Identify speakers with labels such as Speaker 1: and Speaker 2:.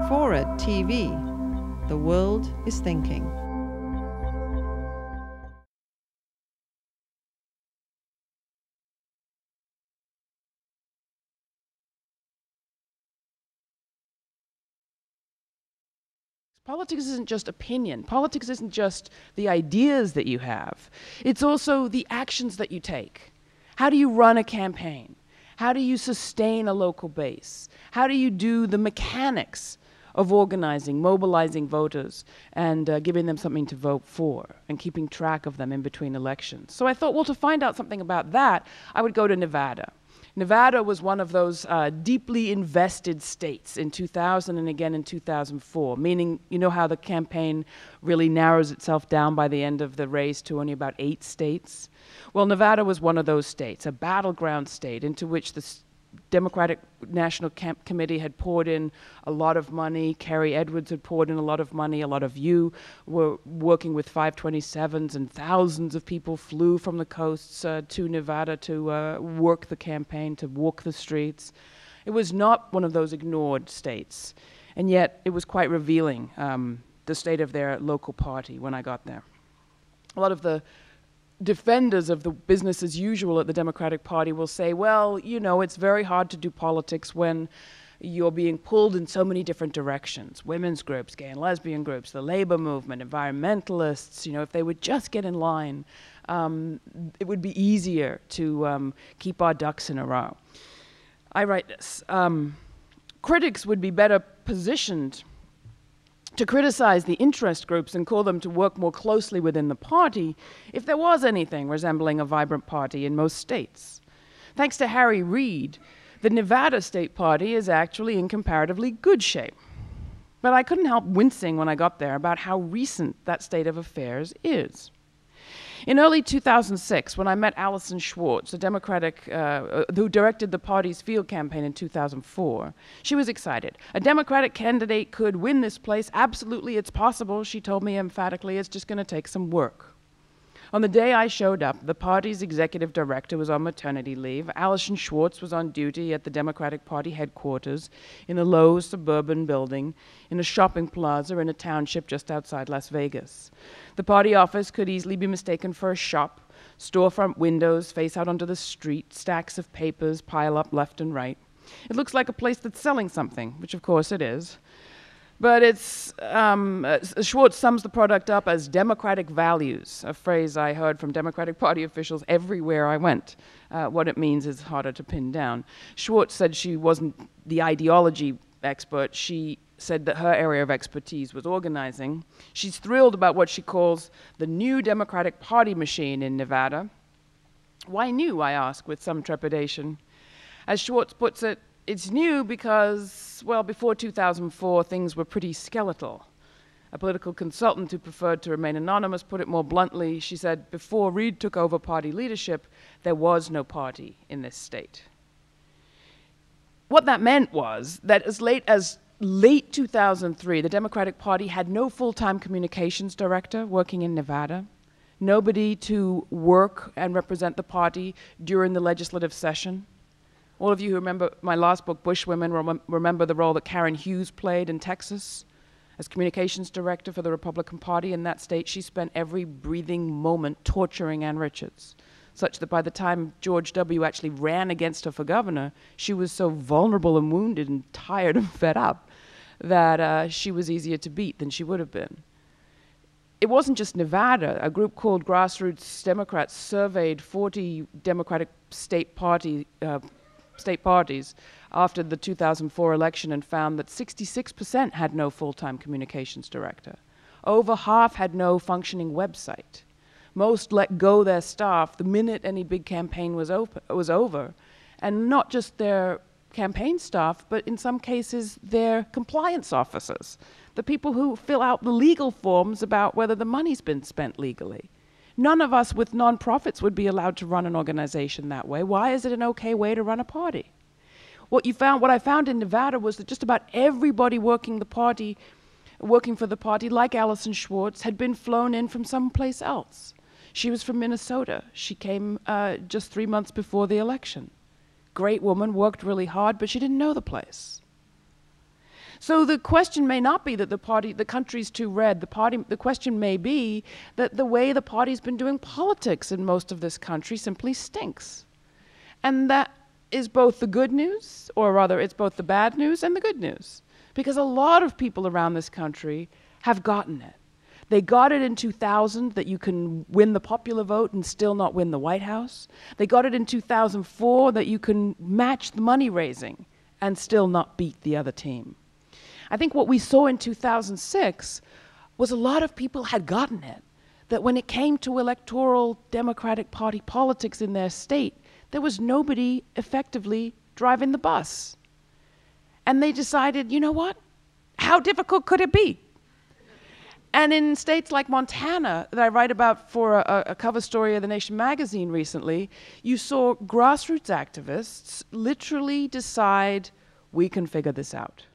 Speaker 1: FORA.tv. The world is thinking.
Speaker 2: Politics isn't just opinion. Politics isn't just the ideas that you have. It's also the actions that you take. How do you run a campaign? How do you sustain a local base? How do you do the mechanics of organizing, mobilizing voters, and giving them something to vote for, and keeping track of them in between elections? So I thought, well, to find out something about that, I would go to Nevada. Nevada was one of those deeply invested states in 2000 and again in 2004, meaning, you know how the campaign really narrows itself down by the end of the race to only about 8 states? Well, Nevada was one of those states, a battleground state into which the Democratic National Committee had poured in a lot of money. Kerry Edwards had poured in a lot of money. A lot of you were working with 527s, and thousands of people flew from the coasts to Nevada to work the campaign, to walk the streets. It was not one of those ignored states, and yet it was quite revealing, the state of their local party when I got there. A lot of the defenders of the business as usual at the Democratic Party will say, well, you know, it's very hard to do politics when you're being pulled in so many different directions. Women's groups, gay and lesbian groups, the labor movement, environmentalists, you know, if they would just get in line, it would be easier to keep our ducks in a row. I write this. Critics would be better positioned to criticize the interest groups and call them to work more closely within the party if there was anything resembling a vibrant party in most states. Thanks to Harry Reid, the Nevada State Party is actually in comparatively good shape. But I couldn't help wincing when I got there about how recent that state of affairs is. In early 2006, when I met Allison Schwartz, a Democratic who directed the party's field campaign in 2004, she was excited. A Democratic candidate could win this place. Absolutely, it's possible, she told me emphatically. It's just going to take some work. On the day I showed up, the party's executive director was on maternity leave. Allison Schwartz was on duty at the Democratic Party headquarters in a low suburban building in a shopping plaza in a township just outside Las Vegas. The party office could easily be mistaken for a shop. Storefront windows face out onto the street, stacks of papers pile up left and right. It looks like a place that's selling something, which of course it is. But it's, Schwartz sums the product up as democratic values, a phrase I heard from Democratic Party officials everywhere I went. What it means is harder to pin down. Schwartz said she wasn't the ideology expert. She said that her area of expertise was organizing. She's thrilled about what she calls the new Democratic Party machine in Nevada. Why new, I ask with some trepidation. As Schwartz puts it, it's new because, well, before 2004, things were pretty skeletal. A political consultant who preferred to remain anonymous put it more bluntly. She said, before Reid took over party leadership, there was no party in this state. What that meant was that as late 2003, the Democratic Party had no full-time communications director working in Nevada, nobody to work and represent the party during the legislative session. All of you who remember my last book, Bushwomen, remember the role that Karen Hughes played in Texas. As communications director for the Republican Party in that state, she spent every breathing moment torturing Ann Richards, such that by the time George W. actually ran against her for governor, she was so vulnerable and wounded and tired and fed up that she was easier to beat than she would have been. It wasn't just Nevada. A group called Grassroots Democrats surveyed 40 Democratic state parties after the 2004 election and found that 66% had no full-time communications director. Over half had no functioning website. Most let go their staff the minute any big campaign was over. And not just their campaign staff, but in some cases their compliance officers, the people who fill out the legal forms about whether the money's been spent legally. None of us with nonprofits would be allowed to run an organization that way. Why is it an okay way to run a party? What I found in Nevada was that just about everybody working for the party, like Allison Schwartz, had been flown in from someplace else. She was from Minnesota. She came just 3 months before the election. Great woman, worked really hard, but she didn't know the place. So the question may not be that the country's too red. The question may be that the way the party's been doing politics in most of this country simply stinks. And that is both the good news, or rather it's both the bad news and the good news. Because a lot of people around this country have gotten it. They got it in 2000 that you can win the popular vote and still not win the White House. They got it in 2004 that you can match the money raising and still not beat the other team. I think what we saw in 2006 was a lot of people had gotten it, that when it came to electoral Democratic Party politics in their state, there was nobody effectively driving the bus. And they decided, you know what? How difficult could it be? And in states like Montana, that I write about for a cover story of The Nation magazine recently, you saw grassroots activists literally decide, we can figure this out.